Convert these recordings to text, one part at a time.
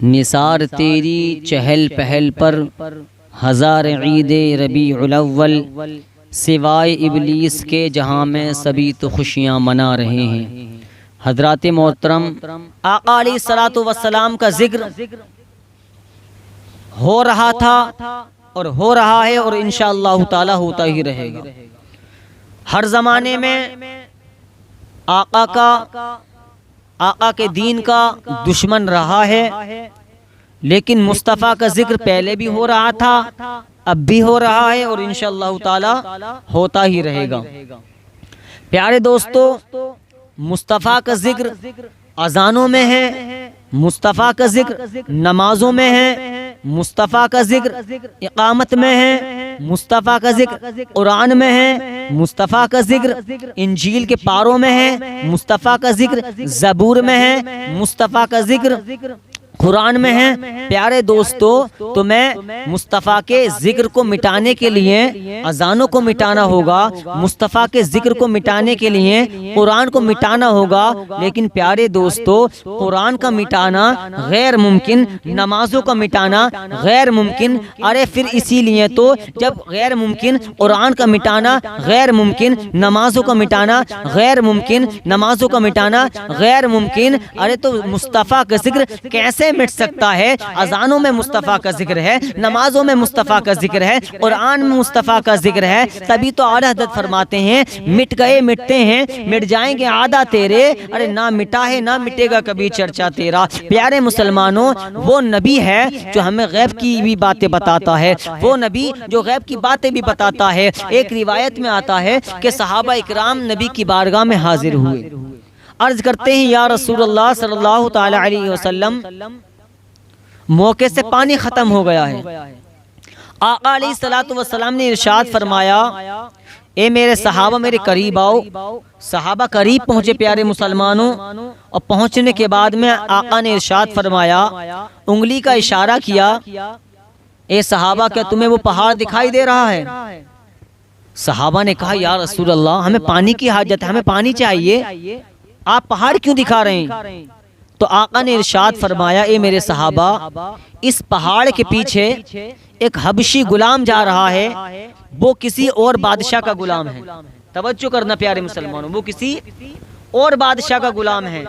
نثار تیری چہل پہل پر ہزار عید ربیع الاول، سوائے ابلیس کے جہاں میں سبھی تو خوشیاں منا رہے ہیں۔ حضرات محترم، آقا علیہ الصلوۃ والسلام کا ذکر ہو رہا تھا اور ہو رہا ہے اور انشاءاللہ تعالی ہوتا ہی رہے گا۔ ہر زمانے میں آقا کے دین کا دشمن رہا ہے، لیکن مصطفیٰ کا ذکر پہلے بھی ہو رہا تھا، اب بھی ہو رہا ہے اور انشاءاللہ تعالی ہوتا ہی رہے گا۔ پیارے دوستو، مصطفیٰ کا ذکر اذانوں میں ہے، مصطفیٰ کا ذکر نمازوں میں ہے، مصطفیٰ کا ذکر اقامت میں ہے، مصطفیٰ کا ذکر قرآن میں ہے، مصطفیٰ کا ذکر انجیل کے پاروں میں ہے، مصطفیٰ کا ذکر زبور میں ہے، مصطفیٰ کا ذکر قرآن میں ہے۔ پیارے دوستو، تو میں مصطفیٰ کے ذکر کو مٹانے کے لیے اذانوں کو مٹانا ہوگا، مصطفیٰ کے ذکر کو مٹانے کے لیے قرآن کو مٹانا ہوگا، لیکن پیارے دوستو، قرآن کا مٹانا غیر ممکن، نمازوں کا مٹانا غیر ممکن۔ ارے پھر اسی لیے تو جب غیر ممکن قرآن کا مٹانا غیر ممکن، نمازوں کا مٹانا غیر ممکن، نمازوں کا مٹانا غیر ممکن، ارے تو مصطفیٰ کا ذکر کیسے مٹ سکتا ہے؟ اذانوں میں مصطفیٰ کا ذکر ہے، نمازوں میں مصطفیٰ کا ذکر ہے، قرآن میں مصطفیٰ کا ذکر ہے، تبھی تو اعلیٰ حضرت فرماتے ہیں مٹ گئے مٹتے ہیں، مٹ جائیں گے عادہ تیرے، ارے نہ مٹا ہے نہ مٹے گا کبھی چرچا تیرا۔ پیارے مسلمانوں، وہ نبی ہے جو ہمیں غیب کی بھی باتیں بتاتا ہے، وہ نبی جو غیب کی باتیں بھی بتاتا ہے۔ ایک روایت میں آتا ہے کہ صحابہ اکرام نبی کی بارگاہ میں حاضر ہوئے، عرض کرتے ہیں یا رسول اللہ صلی اللہ تعالی علیہ وسلم، موقع سے پانی ختم ہو گیا ہے۔ آقا علیہ الصلوۃ والسلام نے ارشاد فرمایا، اے میرے صحابہ میرے قریب آؤ۔ صحابہ قریب پہنچے پیارے مسلمانوں، اور پہنچنے کے بعد میں آقا نے ارشاد فرمایا، انگلی کا اشارہ کیا، اے صحابہ کیا تمہیں وہ پہاڑ دکھائی دے رہا ہے؟ صحابہ نے کہا یا رسول اللہ ہمیں پانی کی حاجت ہے، ہمیں پانی چاہیے، آپ پہاڑ کیوں دکھا رہے ہیں؟ تو آقا نے ارشاد فرمایا، اے میرے صحابہ، اس پہاڑ کے پیچھے ایک حبشی غلام جا رہا ہے، وہ کسی اور بادشاہ کا غلام ہے۔ توجہ کرنا پیارے مسلمانوں، وہ کسی اور بادشاہ کا غلام ہے،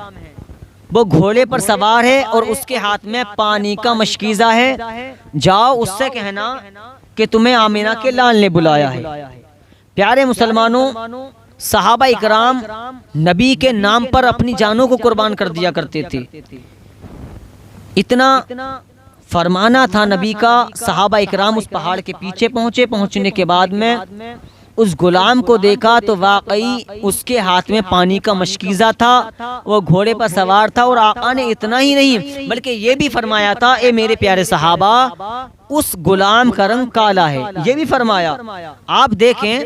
وہ گھوڑے پر سوار ہے اور اس کے ہاتھ میں پانی کا مشکیزہ ہے، جاؤ اس سے کہنا کہ تمہیں آمینہ کے لال نے بلایا ہے۔ پیارے مسلمانوں، صحابہ اکرام نبی کے نام پر اپنی جانوں کو قربان کر دیا کرتے تھے، اتنا فرمانا تھا نبی کا۔ صحابہ اکرام اس پہاڑ کے پیچھے پہنچے، پہنچنے کے بعد میں اس غلام کو دیکھا تو واقعی اس کے ہاتھ میں پانی کا مشکیزہ تھا، وہ گھوڑے پر سوار تھا، اور آقا نے اتنا ہی نہیں بلکہ یہ بھی فرمایا تھا، اے میرے پیارے صحابہ، اس غلام کا رنگ کالا ہے، یہ بھی فرمایا۔ آپ دیکھیں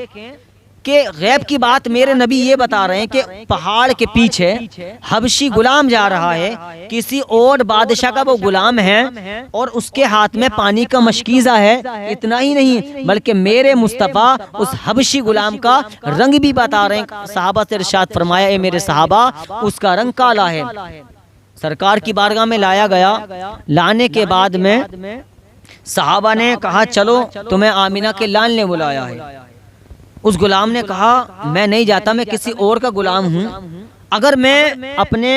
کہ غیب کی بات میرے نبی یہ بتا رہے ہیں کہ پہاڑ کے پیچھے حبشی غلام جا رہا ہے، کسی اور بادشاہ کا وہ غلام ہے اور اس کے ہاتھ میں پانی کا مشکیزہ ہے۔ اتنا ہی نہیں بلکہ میرے مصطفیٰ اس حبشی غلام کا رنگ بھی بتا رہے ہیں۔ صحابہ سے ارشاد فرمایا، اے میرے صحابہ، اس کا رنگ کالا ہے۔ سرکار کی بارگاہ میں لایا گیا، لانے کے بعد میں صحابہ نے کہا چلو تمہیں آمینہ کے لال نے بلایا ہے۔ اس غلام نے کہا میں نہیں جاتا، میں کسی اور کا غلام ہوں، اگر میں اپنے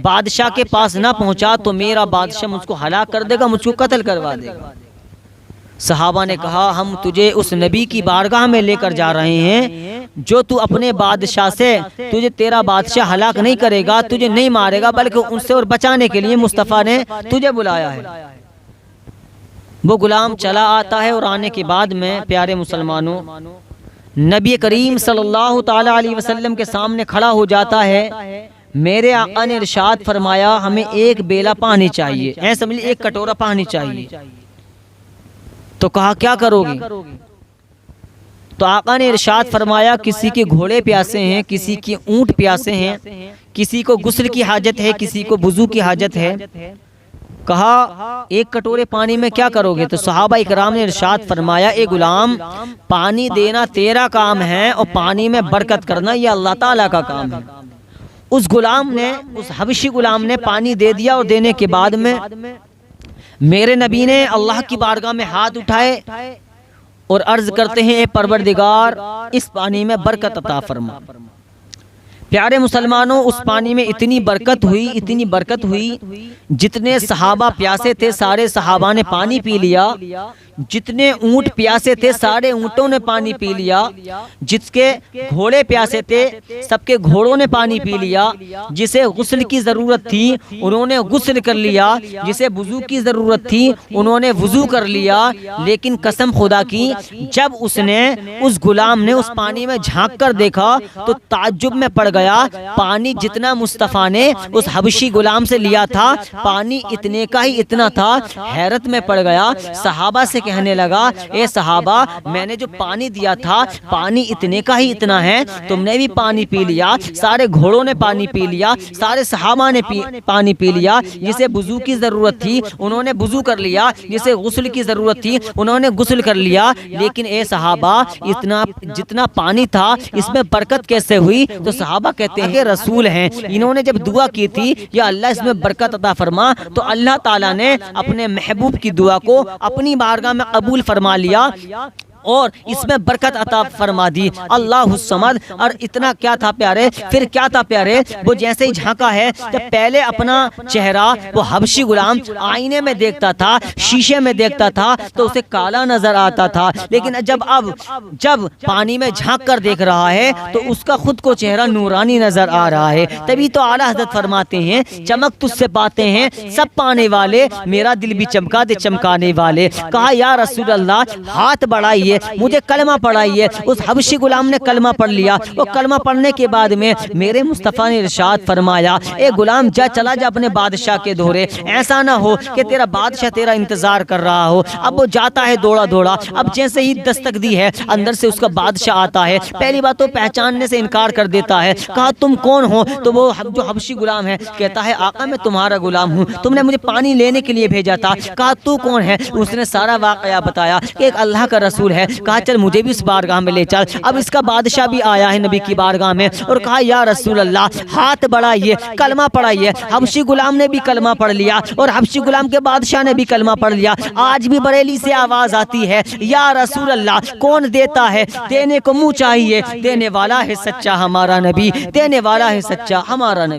بادشاہ کے پاس نہ پہنچا تو میرا بادشاہ مجھ کو ہلاک کر دے گا، مجھ کو قتل کروا دے گا۔ صحابہ نے کہا ہم تجھے اس نبی کی بارگاہ میں لے کر جا رہے ہیں جو تو اپنے بادشاہ سے، تجھے تیرا بادشاہ ہلاک نہیں کرے گا، تجھے نہیں مارے گا، بلکہ ان سے اور بچانے کے لیے مصطفیٰ نے تجھے بلایا ہے۔ وہ غلام چلا آتا ہے اور آنے کے بعد میں پیارے مسلمانوں نبی کریم صلی اللہ تعالی علیہ وسلم کے سامنے کھڑا ہو جاتا ہے۔ میرے آقا نے ارشاد فرمایا ہمیں ایک بیلا پانی چاہیے، ایسا سمجھے ایک کٹورا پانی چاہیے۔ تو کہا کیا کرو گے؟ تو آقا نے ارشاد فرمایا کسی کے گھوڑے پیاسے ہیں، کسی کے اونٹ پیاسے ہیں، کسی کو غسل کی حاجت ہے، کسی کو وضو کی حاجت ہے۔ کہا ایک کٹورے پانی میں کیا کرو گے؟ تو صحابہ اکرام نے ارشاد فرمایا، اے غلام، پانی دینا تیرا کام ہے اور پانی میں برکت کرنا یہ اللہ تعالیٰ کا کام ہے۔ اس غلام نے، اس حبشی غلام نے پانی دے دیا، اور دینے کے بعد میں میرے نبی نے اللہ کی بارگاہ میں ہاتھ اٹھائے اور عرض کرتے ہیں اے پروردگار اس پانی میں برکت عطا فرما۔ پیارے مسلمانوں، اس پانی میں اتنی برکت ہوئی، جتنے صحابہ پیاسے تھے سارے صحابہ نے پانی پی لیا، جتنے اونٹ پیاسے تھے سارے اونٹوں نے پانی پی لیا، جس کے گھوڑے پیاسے تھے سب کے گھوڑوں نے پانی پی لیا، جسے غسل کی ضرورت تھی انہوں نے غسل کر لیا، جسے وضو کی ضرورت تھی انہوں نے وضو کر لیا۔ لیکن قسم خدا کی جب اس غلام نے اس پانی میں جھانک کر دیکھا تو تعجب میں پڑ گیا، پانی جتنا مصطفیٰ نے اس حبشی غلام سے لیا تھا پانی اتنے کا ہی اتنا تھا۔ حیرت میں پڑ گیا، صحابہ سے کہنے لگا اے صحابہ میں نے جو پانی دیا تھا پانی اتنے کا ہی اتنا ہے، تم نے بھی پانی پی لیا، سارے گھوڑوں نے پانی پی لیا، سارے صحابہ نے پانی پی لیا، جسے وضو کی ضرورت تھی انہوں نے وضو کر لیا، جسے غسل کی ضرورت تھی انہوں نے غسل کر لیا، لیکن اے صحابہ جتنا پانی تھا اس میں برکت کیسے ہوئی؟ تو صحابہ کہتے ہیں کہ رسول ہیں، انہوں نے جب دعا کی تھی یا اللہ اس میں برکت عطا فرما، تو اللہ تعالیٰ نے اپنے محبوب کی دعا کو اپنی بارگاہ میں قبول فرما لیا اور اس میں برکت عطا فرما دی۔ اللہ الصمد۔ اور اتنا کیا تھا پیارے، پھر کیا تھا پیارے، وہ جیسے ہی جھانکا ہے کہ پہلے اپنا چہرہ وہ حبشی غلام آئینے میں دیکھتا تھا، شیشے میں دیکھتا تھا تو اسے کالا نظر آتا تھا، لیکن جب پانی میں جھانک کر دیکھ رہا ہے تو اس کا خود کو چہرہ نورانی نظر آ رہا ہے۔ تبھی تو اعلیٰ حضرت فرماتے ہیں چمک تجھ سے پاتے ہیں سب پانے والے، میرا دل بھی چمکا دے چمکانے والے۔ کہا یا رسول اللہ ہاتھ بڑھائیے، مجھے کلمہ پڑھائیے۔ اس حبشی غلام نے کلمہ پڑھ لیا، وہ کلمہ پڑھنے کے بعد میں میرے مصطفیٰ نے ارشاد فرمایا اے غلام چلا جا اپنے بادشاہ کے دورے، ایسا نہ ہو کہ تیرا بادشاہ تیرا انتظار کر رہا ہو۔ اب وہ جاتا ہے دوڑا، اب جیسے ہی دستک دی ہے اندر سے اس کا بادشاہ آتا ہے، پہلی بات تو پہچاننے سے انکار کر دیتا ہے۔ کہا تم کون ہو؟ تو وہ جو حبشی غلام ہے کہتا ہے آقا میں تمہارا غلام ہوں، تم نے مجھے پانی لینے کے لیے بھیجا تھا۔ کہا تو کون ہے؟ اس نے سارا واقعہ بتایا کہ ایک اللہ کا رسول ہے۔ کہا چل مجھے بھی اس بارگاہ میں لے چل۔ اب اس کا بادشاہ بھی آیا ہے نبی کی بارگاہ میں اور کہا یا رسول اللہ ہاتھ بڑھائیے، کلمہ پڑھائیے۔ حبشی غلام نے بھی کلمہ پڑھ لیا اور حبشی غلام کے بادشاہ نے بھی کلمہ پڑھ لیا۔ آج بھی بریلی سے آواز آتی ہے یا رسول اللہ کون دیتا ہے؟ دینے کو منہ چاہیے، دینے والا ہے سچا ہمارا نبی، دینے والا ہے سچا ہمارا نبی۔